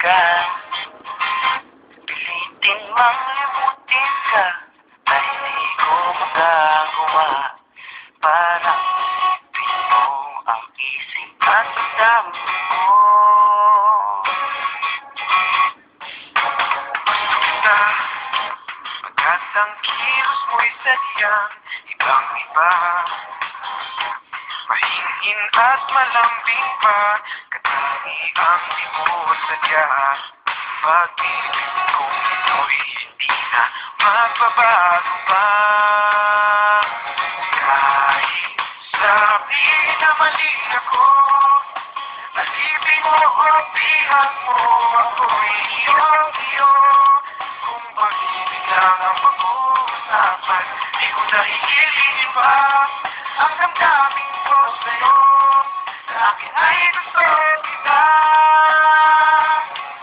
ka. Pilitin mang limutin ka, ay di ko magagawa. Parang isipin mo ang isip at damdamin mo. Gusto kita, pagkat ang kilos mo'y sadyang ibang-iba. Mahingin at malambing pa, katangiang di mo sadya. Pag-ibig kong ito'y hindi na magbabago pa. Kahit sabihin na mali ako, alipin mo o bihan mo, ako'y iyong-iyo. Kung pag-ibig lang ang pag-uusapan, di ko nahihilingin pa ang damdamin ko sa'yo. Sa akin ay gusto kita.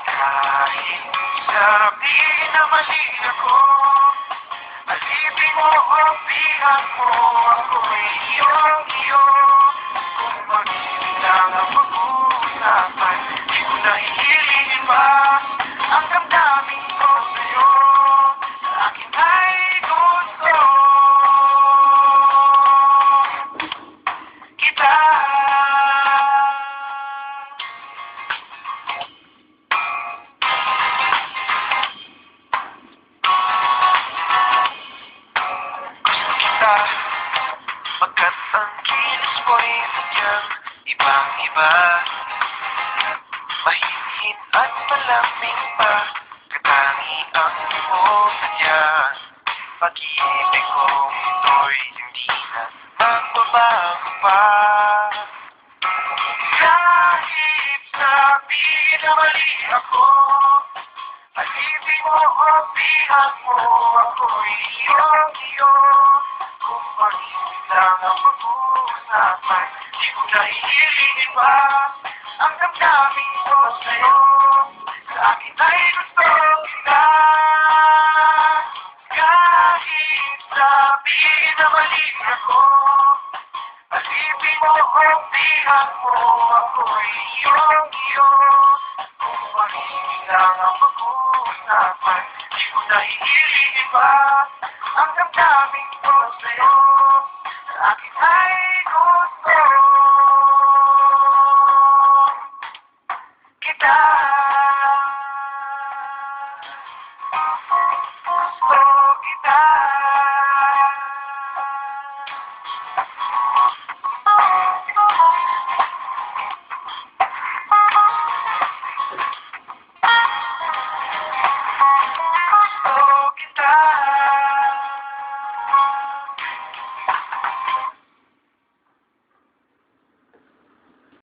Kahit sabihin na mali ako, alipin mo o bihan mo, ako'y iyong-iyo. Kung pag-ibig lang ang pag-uusapan, di ko nahihilingin pa ang damdamin ko sa'yo. Sa akin ay gusto kita. Pagkat ang kilos mo'y sadyang ibang-iba. Mahinhin at malamig pa, katangiang di mo sadya. Pag-ibig kong ito'y hindi na magbabago pa. Kahit sabihin na mali ako, alipin mo o bihan mo, ako'y iyong-iyo. Kung pag-ibig lang ang pag-uusapan, di ko nahihilingin pa ang damdamin ko sa'yo. Sa akin ay gusto kita. Kahit sabihin na mali ako, alipin mo o bihan mo, ako'y iyong-iyo. Kung pag-ibig lang ang pag-uusapan, di ko nahihilingin pa ang damdamin ko sa'yo. Sa akin ay